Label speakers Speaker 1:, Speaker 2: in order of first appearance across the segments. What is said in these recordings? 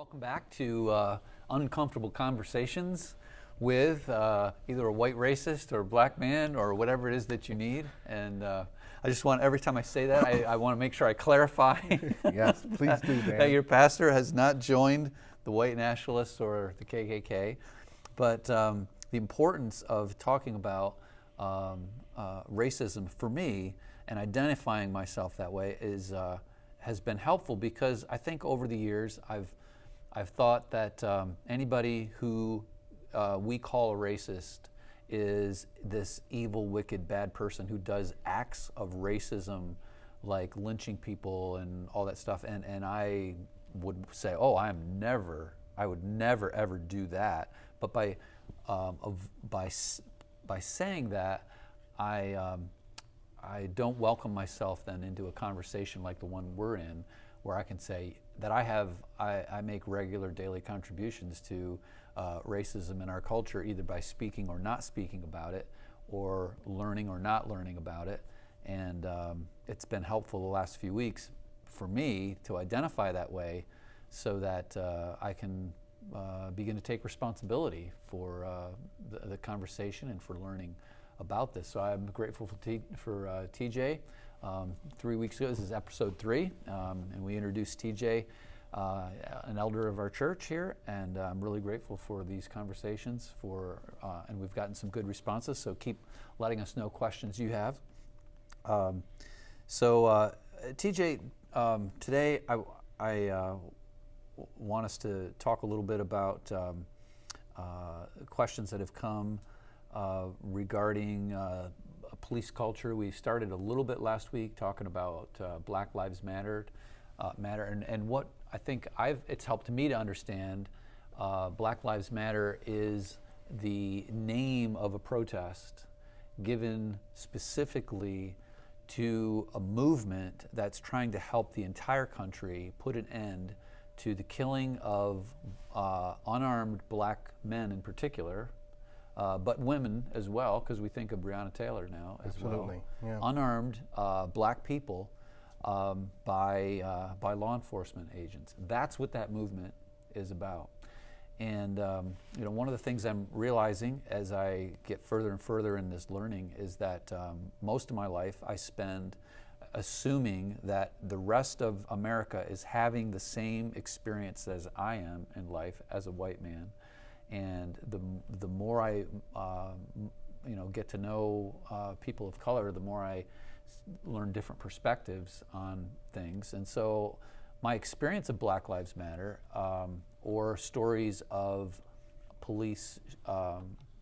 Speaker 1: Welcome back to Uncomfortable Conversations with either a white racist or a black man or whatever it is that you need. And I just want, every time I say that, I want to make sure I clarify
Speaker 2: Yes, please do, Dan.
Speaker 1: that your pastor has not joined the white nationalists or the KKK. But the importance of talking about racism for me and identifying myself that way is has been helpful, because I think over the years I've thought that anybody who we call a racist is this evil, wicked, bad person who does acts of racism like lynching people and all that stuff. And I would say, oh, I would never ever do that. But by saying that, I don't welcome myself then into a conversation like the one we're in, where I can say that I make regular daily contributions to racism in our culture, either by speaking or not speaking about it, or learning or not learning about it. And it's been helpful the last few weeks for me to identify that way, so that I can begin to take responsibility for the conversation and for learning about this. So I'm grateful for TJ. 3 weeks ago, this is episode 3, and we introduced TJ, an elder of our church here, and I'm really grateful for these conversations, and we've gotten some good responses, so keep letting us know questions you have. TJ, today I want us to talk a little bit about questions that have come regarding police culture. We started a little bit last week talking about Black Lives Matter, and what I think it's helped me to understand. Black Lives Matter is the name of a protest given specifically to a movement that's trying to help the entire country put an end to the killing of unarmed black men in particular, but women as well, because we think of Breonna Taylor now as
Speaker 2: Absolutely,
Speaker 1: well.
Speaker 2: yeah.
Speaker 1: Unarmed black people by law enforcement agents. That's what that movement is about. And one of the things I'm realizing as I get further and further in this learning is that most of my life I spend assuming that the rest of America is having the same experience as I am in life as a white man. And the more I get to know people of color, the more I learn different perspectives on things. And so my experience of Black Lives Matter, or stories of police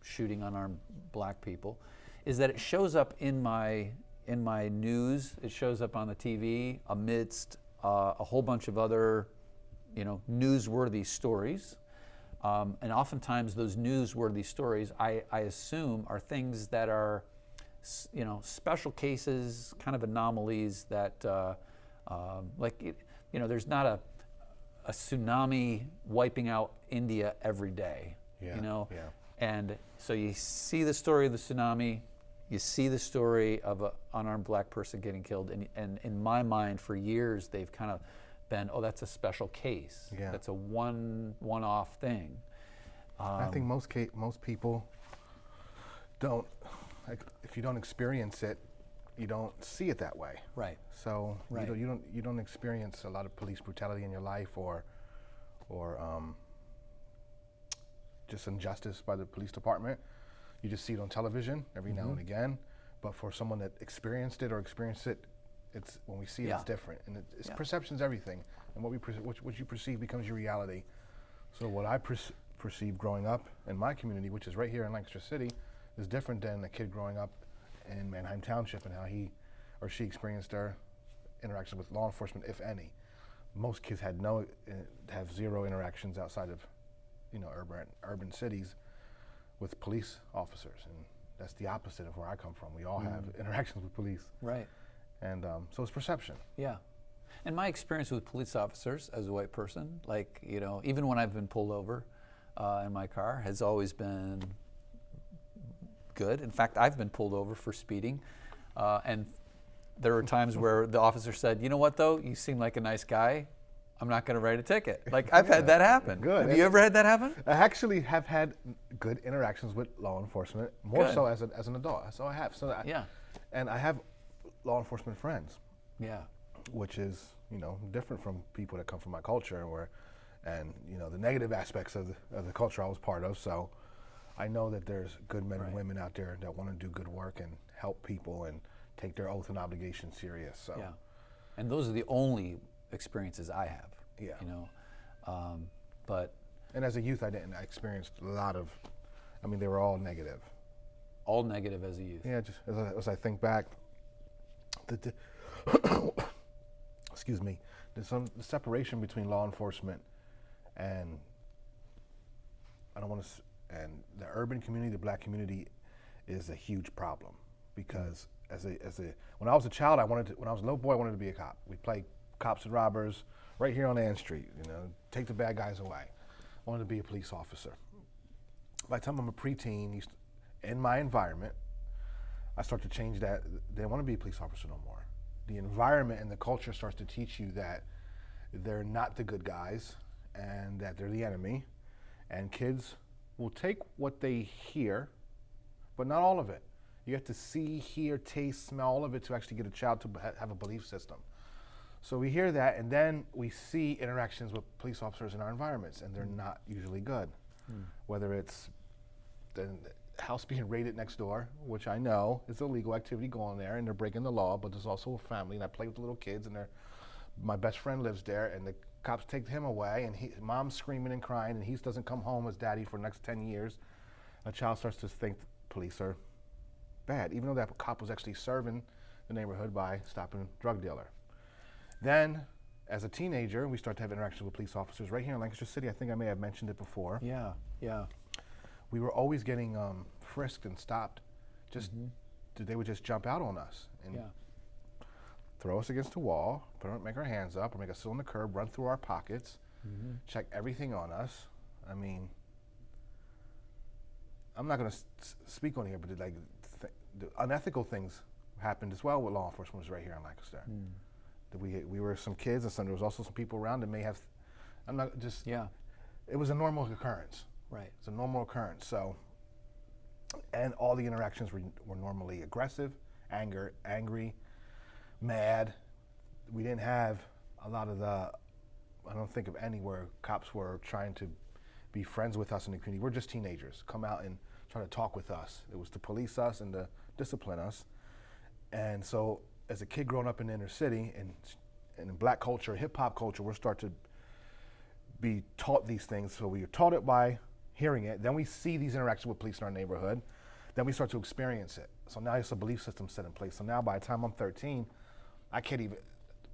Speaker 1: shooting unarmed black people, is that it shows up in my news. It shows up on the TV amidst a whole bunch of other newsworthy stories. And oftentimes those newsworthy stories, I assume, are things that are, special cases, kind of anomalies that, there's not a tsunami wiping out India every day,
Speaker 2: Yeah.
Speaker 1: And so you see the story of the tsunami, you see the story of an unarmed black person getting killed, and in my mind, for years, they've kind of been, oh, that's a special case.
Speaker 2: Yeah.
Speaker 1: That's a one-off thing.
Speaker 2: I think most people don't, if you don't experience it, you don't see it that way.
Speaker 1: Right.
Speaker 2: So
Speaker 1: Right.
Speaker 2: You don't experience a lot of police brutality in your life, or just injustice by the police department. You just see it on television every now and again. But for someone that experienced it, it's when we see it, it's different. And perception's everything. And what you perceive becomes your reality. So what I perceived growing up in my community, which is right here in Lancaster City, is different than a kid growing up in Manheim Township and how he or she experienced their interaction with law enforcement, if any. Most kids have zero interactions outside of, urban cities with police officers, and that's the opposite of where I come from. We all have interactions with police.
Speaker 1: Right.
Speaker 2: And so it's perception.
Speaker 1: Yeah. And my experience with police officers as a white person, even when I've been pulled over in my car, has always been good. In fact, I've been pulled over for speeding, and there were times where the officer said, "You know what, though? You seem like a nice guy. I'm not going to write a ticket. Like, I've had that happen.
Speaker 2: Good.
Speaker 1: Have you ever had that happen?
Speaker 2: I actually have had good interactions with law enforcement, more
Speaker 1: Good.
Speaker 2: so as an adult. So I have.
Speaker 1: Yeah.
Speaker 2: And I have law enforcement friends.
Speaker 1: Yeah.
Speaker 2: Which is, different from people that come from my culture, and the negative aspects of the culture I was part of. So I know that there's good men and women out there that want to do good work and help people and take their oath and obligation serious. So
Speaker 1: yeah, and those are the only experiences I have.
Speaker 2: Yeah.
Speaker 1: But
Speaker 2: and as a youth, I experienced a lot of. They were all negative.
Speaker 1: All negative as a youth.
Speaker 2: Yeah, just as I think back, excuse me, there's the separation between law enforcement and and the urban community, the black community, is a huge problem because when I was a child, when I was a little boy, I wanted to be a cop. We played cops and robbers right here on Ann Street. Take the bad guys away. I wanted to be a police officer. By the time I'm a preteen, in my environment, I start to change that. They don't want to be a police officer no more. The environment and the culture starts to teach you that they're not the good guys and that they're the enemy. And kids will take what they hear, but not all of it. You have to see, hear, taste, smell all of it to actually get a child to have a belief system. So we hear that, and then we see interactions with police officers in our environments, and they're not usually good. Whether it's the house being raided next door, which I know is illegal activity going there, and they're breaking the law, but there's also a family, and I play with the little kids, and my best friend lives there, and the cops take him away, and mom's screaming and crying, and he doesn't come home as daddy for the next 10 years. A child starts to think police are bad, even though that cop was actually serving the neighborhood by stopping a drug dealer. Then, as a teenager, we start to have interactions with police officers right here in Lancaster City. I think I may have mentioned it before.
Speaker 1: Yeah, yeah.
Speaker 2: We were always getting frisked and stopped. They would just jump out on us and throw us against the wall, make our hands up, or make us sit on the curb, run through our pockets, check everything on us. I'm not going to speak on here, but the unethical things happened as well with law enforcement was right here in Lancaster. We were some kids, and there was also some people around that may have. It was a normal occurrence.
Speaker 1: Right.
Speaker 2: It's a normal occurrence. So, and all the interactions were normally aggressive, angry, mad. We didn't have a lot of I don't think of any where cops were trying to be friends with us in the community. We're just teenagers. Come out and try to talk with us. It was to police us and to discipline us. And so as a kid growing up in the inner city and in black culture, hip hop culture, we'll start to be taught these things. So we are taught it by hearing it. Then we see these interactions with police in our neighborhood. Then we start to experience it. So now it's a belief system set in place. So now by the time I'm 13, I can't even,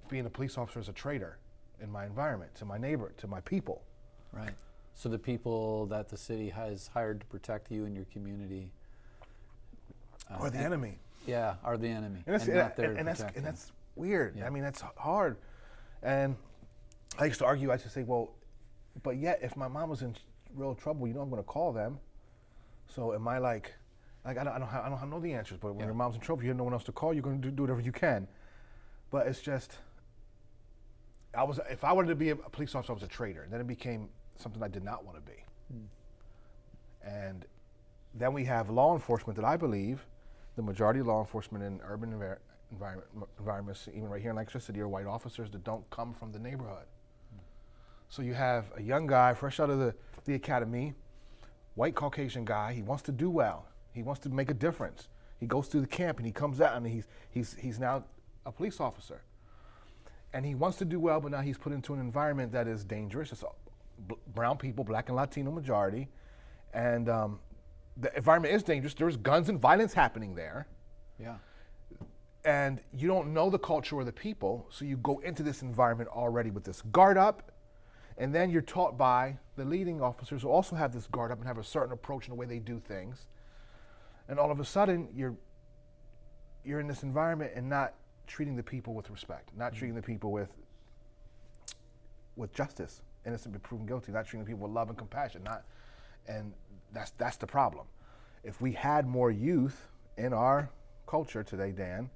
Speaker 2: being a police officer is a traitor in my environment, to my neighbor, to my people.
Speaker 1: Right. So the people that the city has hired to protect you and your community
Speaker 2: Or the enemy.
Speaker 1: Yeah, are the enemy.
Speaker 2: And that's weird.
Speaker 1: Yeah.
Speaker 2: I mean, that's hard. And I used to argue, I used to say, well, but yet if my mom was in real trouble, I'm going to call them. So am I like I don't know the answers, but when your mom's in trouble, you have no one else to call, you're going to do whatever you can. But it's just, if I wanted to be a police officer, I was a traitor. And then it became something I did not want to be. And then we have law enforcement that I believe, the majority of law enforcement in urban environments, even right here in Lancaster City, are white officers that don't come from the neighborhood. So you have a young guy, fresh out of the academy, white Caucasian guy, he wants to do well. He wants to make a difference. He goes through the camp and he comes out and he's now a police officer. And he wants to do well, but now he's put into an environment that is dangerous. It's brown people, black and Latino majority. And the environment is dangerous. There's guns and violence happening there.
Speaker 1: Yeah.
Speaker 2: And you don't know the culture or the people, so you go into this environment already with this guard up, and then you're taught by the leading officers who also have this guard up and have a certain approach in the way they do things. And all of a sudden, you're in this environment and not treating the people with respect, not treating the people with justice, innocent but proven guilty, not treating the people with love and compassion, and that's the problem. If we had more youth in our culture today, Dan,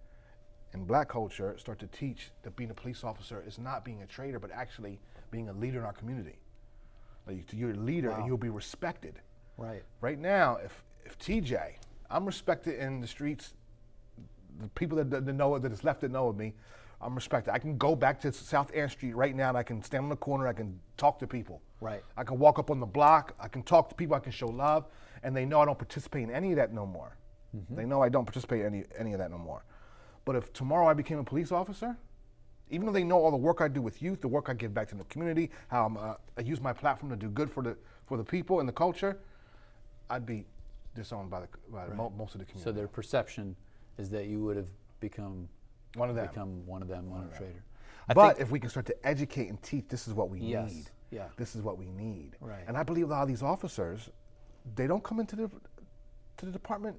Speaker 2: in black culture, start to teach that being a police officer is not being a traitor, but actually being a leader in our community. Like, you're a leader and you'll be respected.
Speaker 1: Right.
Speaker 2: Right now, if TJ, I'm respected in the streets, the people that know it, that is left that know of me, I'm respected. I can go back to South Ann Street right now and I can stand on the corner, I can talk to people.
Speaker 1: Right.
Speaker 2: I can walk up on the block, I can talk to people, I can show love, and they know I don't participate in any of that no more. They know I don't participate in any of that no more. But if tomorrow I became a police officer, even though they know all the work I do with youth, the work I give back to the community, how I use my platform to do good for the people and the culture, I'd be disowned by most of the community.
Speaker 1: So their perception is that you would have become
Speaker 2: one of them,
Speaker 1: a traitor.
Speaker 2: But if we can start to educate and teach, this is what we need.
Speaker 1: Yeah.
Speaker 2: This is what we need.
Speaker 1: Right.
Speaker 2: And I believe a lot of these officers, they don't come into the department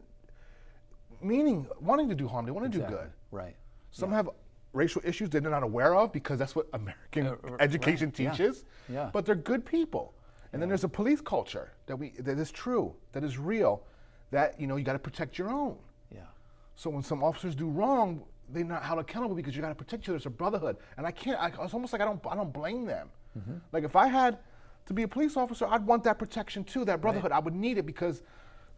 Speaker 2: wanting to do harm. They want to do good.
Speaker 1: Right.
Speaker 2: Some have racial issues that they're not aware of because that's what American education teaches.
Speaker 1: Yeah.
Speaker 2: But they're good people. And then there's a police culture that is true, that is real, that you got to protect your own.
Speaker 1: Yeah.
Speaker 2: So when some officers do wrong, they're not held accountable because you got to protect each other. It's a brotherhood, and it's almost like I don't blame them. Like if I had to be a police officer, I'd want that protection too, that brotherhood. I would need it because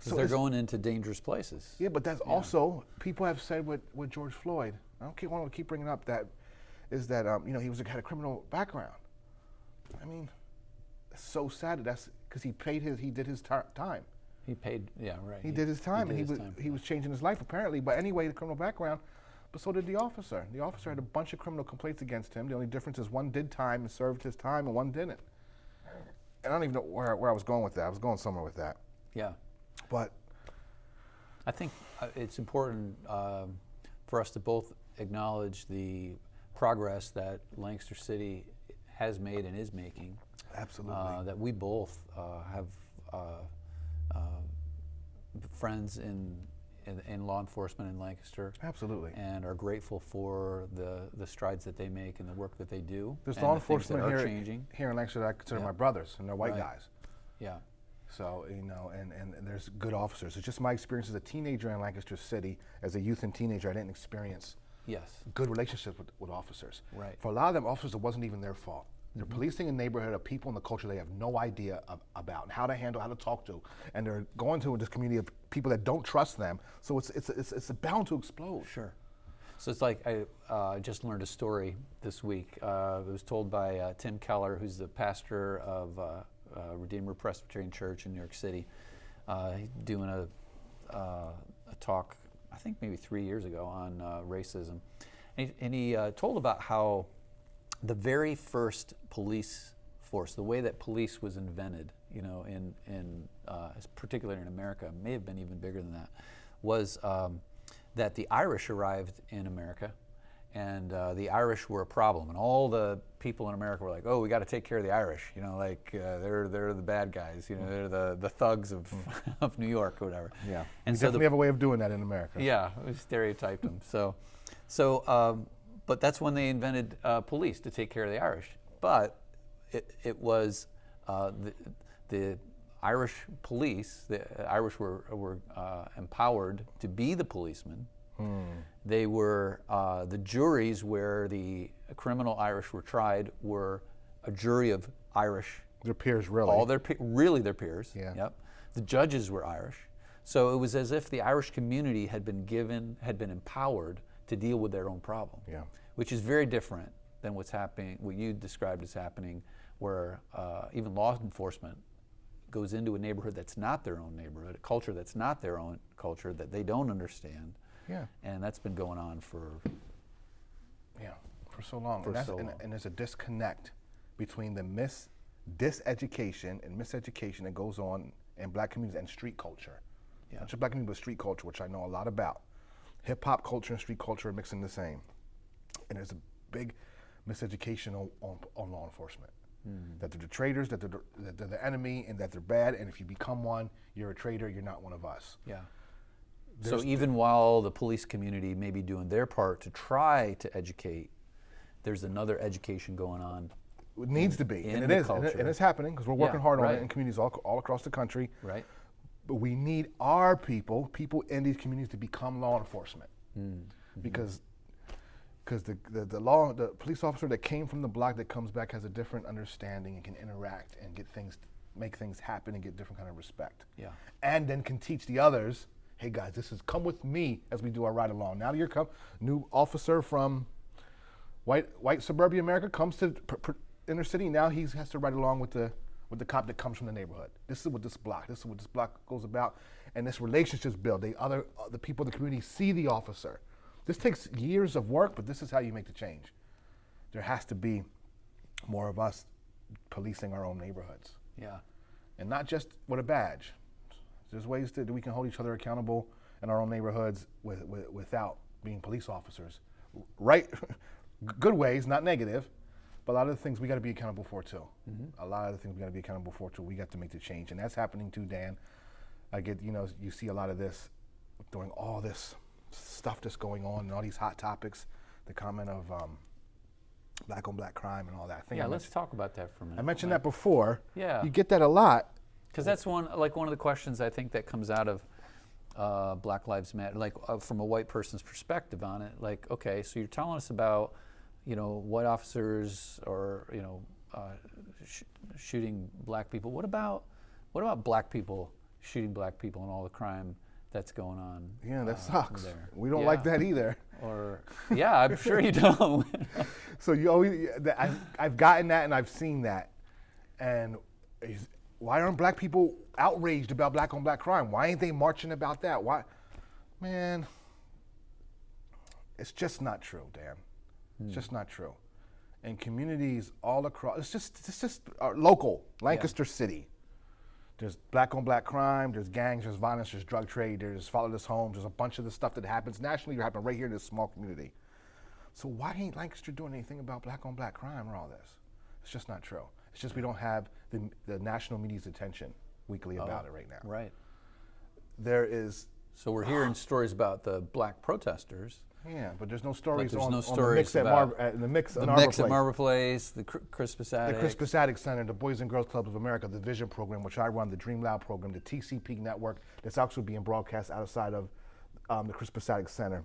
Speaker 1: they're going into dangerous places.
Speaker 2: Yeah, but that's also, people have said with George Floyd, I don't want to keep bringing up that, is that he had a criminal background. I mean, it's so sad that's because he did his time.
Speaker 1: He paid, right.
Speaker 2: He did his time, and he was changing his life apparently. But anyway, the criminal background, but so did the officer. The officer had a bunch of criminal complaints against him. The only difference is one did time and served his time, and one didn't. And I don't even know where I was going with that. I was going somewhere with that.
Speaker 1: Yeah.
Speaker 2: But
Speaker 1: I think it's important for us to both acknowledge the progress that Lancaster City has made and is making.
Speaker 2: Absolutely.
Speaker 1: That we both have friends in law enforcement in Lancaster.
Speaker 2: Absolutely.
Speaker 1: And are grateful for the strides that they make and the work that they do.
Speaker 2: There's law enforcement here in Lancaster that I consider my brothers, and they're white guys.
Speaker 1: Yeah.
Speaker 2: So, and there's good officers. It's just my experience as a teenager in Lancaster City. As a youth and teenager, I didn't experience good relationships with officers.
Speaker 1: Right.
Speaker 2: For a lot of them officers, it wasn't even their fault. They're policing a neighborhood of people in the culture they have no idea about, and how to handle, how to talk to. And they're going to this community of people that don't trust them. So it's bound to explode.
Speaker 1: Sure. So it's like I just learned a story this week. It was told by Tim Keller, who's the pastor of Redeemer Presbyterian Church in New York City, doing a talk, I think maybe 3 years ago, on racism. And he told about how the very first police force, the way that police was invented, particularly in America, may have been even bigger than that, was that the Irish arrived in America, and the Irish were a problem, and all the people in America were like, "Oh, we got to take care of the Irish," they're the bad guys, they're the thugs of of New York or whatever.
Speaker 2: Yeah, and so we have a way of doing that in America.
Speaker 1: Yeah, we stereotyped them. But that's when they invented police, to take care of the Irish. But it was the Irish police. The Irish were empowered to be the policemen. They were the juries where the criminal Irish were tried were a jury of Irish.
Speaker 2: Their peers, really.
Speaker 1: All their their peers.
Speaker 2: Yeah.
Speaker 1: Yep. The judges were Irish. So it was as if the Irish community had been empowered to deal with their own problem.
Speaker 2: Yeah.
Speaker 1: Which is very different than what's happening, what you described as happening, where even law enforcement goes into a neighborhood that's not their own neighborhood, a culture that's not their own culture, that they don't understand.
Speaker 2: Yeah.
Speaker 1: And that's been going on for
Speaker 2: so long. And there's a disconnect between the diseducation and miseducation that goes on in black communities and street culture.
Speaker 1: Yeah.
Speaker 2: Not just black communities, but street culture, which I know a lot about. Hip hop culture and street culture are mixing the same. And there's a big miseducation on law enforcement. That they're the traitors, that they're the enemy, and that they're bad, and if you become one, you're a traitor, you're not one of us.
Speaker 1: Yeah. So even while the police community may be doing their part to try to educate, there's another education going on.
Speaker 2: It needs to be, and it is, and it's happening, because we're working hard on it in communities all across the country.
Speaker 1: Right.
Speaker 2: But we need our people in these communities to become law enforcement. Because because the police officer that came from the block that comes back has a different understanding and can interact and make things happen and get different kind of respect.
Speaker 1: Yeah.
Speaker 2: And then can teach the others, hey guys, come with me as we do our ride along. Now new officer from white suburban America comes to inner city. Now he has to ride along with the cop that comes from the neighborhood. This is what this block goes about, and this relationship's built. The people in the community see the officer. This takes years of work, but this is how you make the change. There has to be more of us policing our own neighborhoods.
Speaker 1: Yeah.
Speaker 2: And not just with a badge. There's ways that we can hold each other accountable in our own neighborhoods without being police officers. Right? Good ways, not negative, but a lot of the things we got to be accountable for too. Mm-hmm. A lot of the things we got to be accountable for too. We got to make the change, and that's happening too, Dan. You see a lot of this during all this stuff that's going on and all these hot topics, the comment of black on black crime and all that.
Speaker 1: Let's talk about that for a minute.
Speaker 2: I mentioned that before.
Speaker 1: Yeah.
Speaker 2: You get that a lot.
Speaker 1: Because that's one of the questions I think that comes out of Black Lives Matter, from a white person's perspective on it. Like, okay, so you're telling us about, white officers or, shooting black people. What about black people shooting black people and all the crime that's going on?
Speaker 2: Yeah, that sucks.
Speaker 1: There.
Speaker 2: We don't like that either.
Speaker 1: Or, yeah, I'm sure you don't.
Speaker 2: So you always, I've gotten that and I've seen that. And why aren't black people outraged about black on black crime? Why ain't they marching about that? Why? Man, it's just not true, Dan. It's just not true. And communities all across, it's just local, Lancaster City. There's black on black crime, there's gangs, there's violence, there's drug trade, there's fatherless homes, there's a bunch of the stuff that happens nationally, happen right here in this small community. So why ain't Lancaster doing anything about black on black crime or all this? It's just not true. It's just we don't have the national media's attention weekly about it right now.
Speaker 1: Right.
Speaker 2: There is.
Speaker 1: So we're hearing stories about the black protesters.
Speaker 2: Yeah, but there's no stories
Speaker 1: on
Speaker 2: the mix at
Speaker 1: Marble Place, the Crispus Attucks.
Speaker 2: The Crispus Attucks Center, the Boys and Girls Clubs of America, the Vision Program, which I run, the Dream Loud program, the TCP network that's actually being broadcast outside of the Crispus Attucks Center.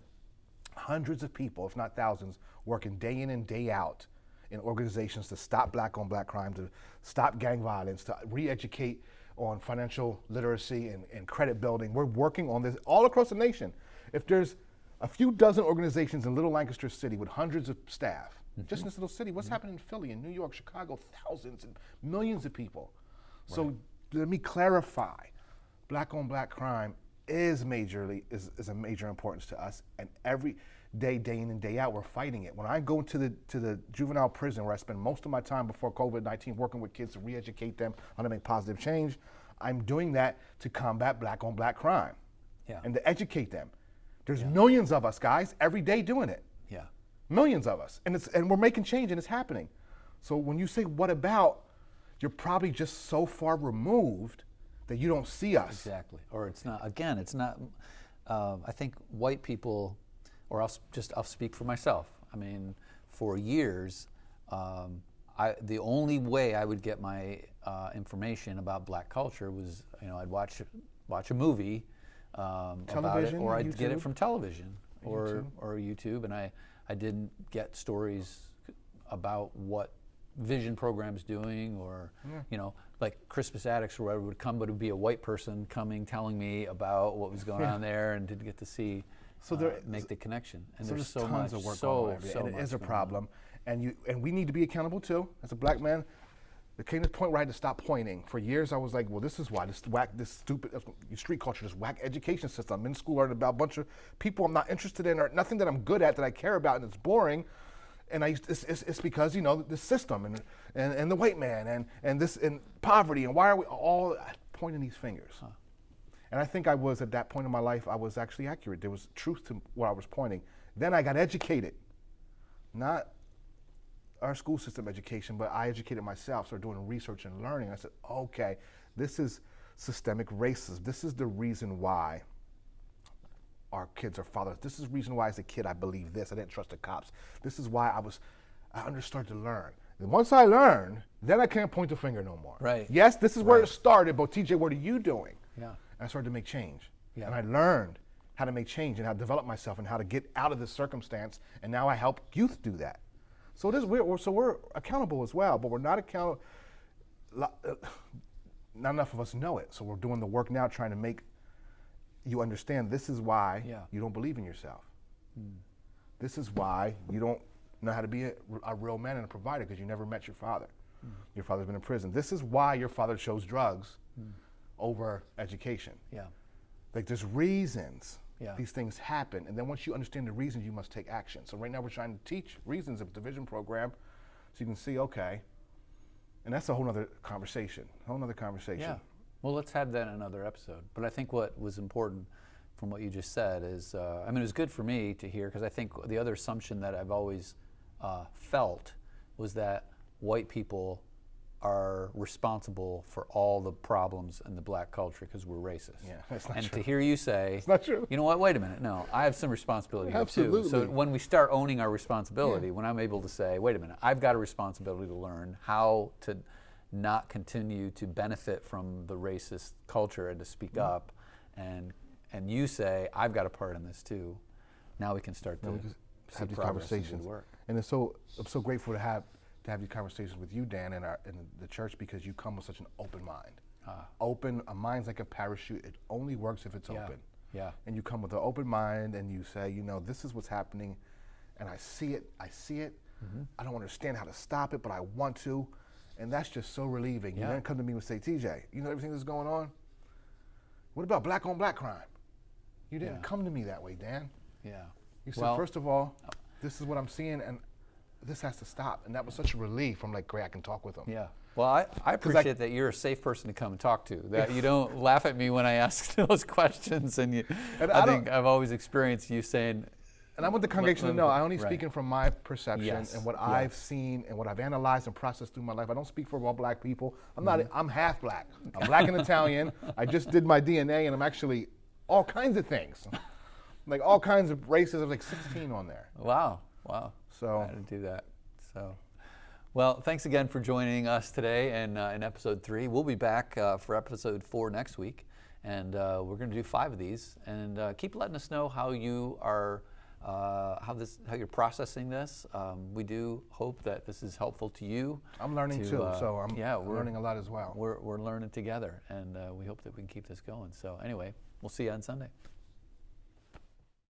Speaker 2: Hundreds of people, if not thousands, working day in and day out in organizations to stop black on black crime, to stop gang violence, to re-educate on financial literacy and credit building. We're working on this all across the nation. If there's a few dozen organizations in Little Lancaster City with hundreds of staff, just in this little city, what's happening in Philly, in New York, Chicago, thousands and millions of people. Right. So let me clarify, black on black crime is a major importance to us, and every day in and day out, we're fighting it. When I go to the juvenile prison, where I spend most of my time before COVID-19 working with kids to re-educate them on how to make positive change, I'm doing that to combat black on black crime and to educate them. There's millions of us, guys, every day doing it.
Speaker 1: Yeah.
Speaker 2: Millions of us, and we're making change, and it's happening. So when you say, what about, you're probably just so far removed that you don't see us.
Speaker 1: Exactly. Or it's not, again, it's not, I think white people, or I'll speak for myself. I mean, for years, the only way I would get my information about black culture was, I'd watch a movie about it, or I'd
Speaker 2: YouTube?
Speaker 1: get it from television or YouTube, and I didn't get stories about what Vision program's doing, or like Crispus Attucks or whatever would come, but it would be a white person coming telling me about what was going on there, and didn't get to see make the connection. And
Speaker 2: so
Speaker 1: there's so
Speaker 2: tons
Speaker 1: much
Speaker 2: of work
Speaker 1: so
Speaker 2: and it
Speaker 1: much
Speaker 2: is a
Speaker 1: going
Speaker 2: problem, and we need to be accountable too. As a black man, there came to the point where I had to stop pointing. For years, I was like, well, this is why this stupid street culture, this whack education system. I'm in school learning about a bunch of people I'm not interested in, or nothing that I'm good at that I care about, and it's boring. And it's because the system and the white man and this and poverty, and why are we all pointing these fingers? Huh. And I think I was, at that point in my life, I was actually accurate. There was truth to what I was pointing. Then I got educated, not our school system education, but I educated myself, started doing research and learning. I said, okay, this is systemic racism. This is the reason why our kids are fathers. This is the reason why as a kid I believed this. I didn't trust the cops. This is why I started to learn. And once I learned, then I can't point the finger no more.
Speaker 1: Right.
Speaker 2: Yes, this is where it started, but TJ, what are you doing?
Speaker 1: Yeah.
Speaker 2: And I started to make change.
Speaker 1: Yeah.
Speaker 2: And I learned how to make change and how to develop myself and how to get out of this circumstance. And now I help youth do that. So we're accountable as well, but we're not accountable. Not enough of us know it. So we're doing the work now trying to make you understand this is why you don't believe in yourself. This is why you don't know how to be a real man and a provider, because you never met your father. Your father's been in prison. This is why your father chose drugs over education. Like there's reasons these things happen, and then once you understand the reasons, you must take action. So right now we're trying to teach reasons of the vision program, so you can see, okay, and that's a whole nother conversation,
Speaker 1: Yeah, well, let's have that in another episode. But I think what was important from what you just said is, I mean, it was good for me to hear, because I think the other assumption that I've always felt was that white people are responsible for all the problems in the black culture because we're racist.
Speaker 2: Yeah, that's not
Speaker 1: and
Speaker 2: true.
Speaker 1: To hear you say,
Speaker 2: it's not true.
Speaker 1: You know what, wait a minute, no, I have some responsibility here too. So when we start owning our responsibility, when I'm able to say, wait a minute, I've got a responsibility to learn how to not continue to benefit from the racist culture and to speak up, and you say, I've got a part in this too, now we can start to
Speaker 2: have these conversations. And I'm so grateful to have these conversations with you, Dan, in the church, because you come with such an open mind. A mind's like a parachute. It only works if it's open. And you come with an open mind and you say, you know, this is what's happening, and I see it. I don't understand how to stop it, but I want to. And that's just so relieving. You then come to me and say, TJ, you know everything that's going on? What about black on black crime? You didn't come to me that way, Dan. You said, first of all, this is what I'm seeing, and this has to stop. And that was such a relief. I'm like, great, I can talk with him.
Speaker 1: Well, I appreciate that you're a safe person to come and talk to, that you don't laugh at me when I ask those questions. And I think I've always experienced you saying,
Speaker 2: and I want the congregation to know, I'm only speaking from my perception and what I've seen and what I've analyzed and processed through my life. I don't speak for all black people. I'm half black. I'm black and Italian. I just did my DNA, and I'm actually all kinds of things. Like all kinds of races. I was like 16 on there.
Speaker 1: Wow.
Speaker 2: So
Speaker 1: I didn't do that. So, well, thanks again for joining us today in episode 3. We'll be back for episode 4 next week, and we're going to do 5 of these. And keep letting us know how you are, how you're processing this. We do hope that this is helpful to you.
Speaker 2: I'm learning too, so I'm learning a lot as well.
Speaker 1: We're learning together, and we hope that we can keep this going. So anyway, we'll see you on Sunday.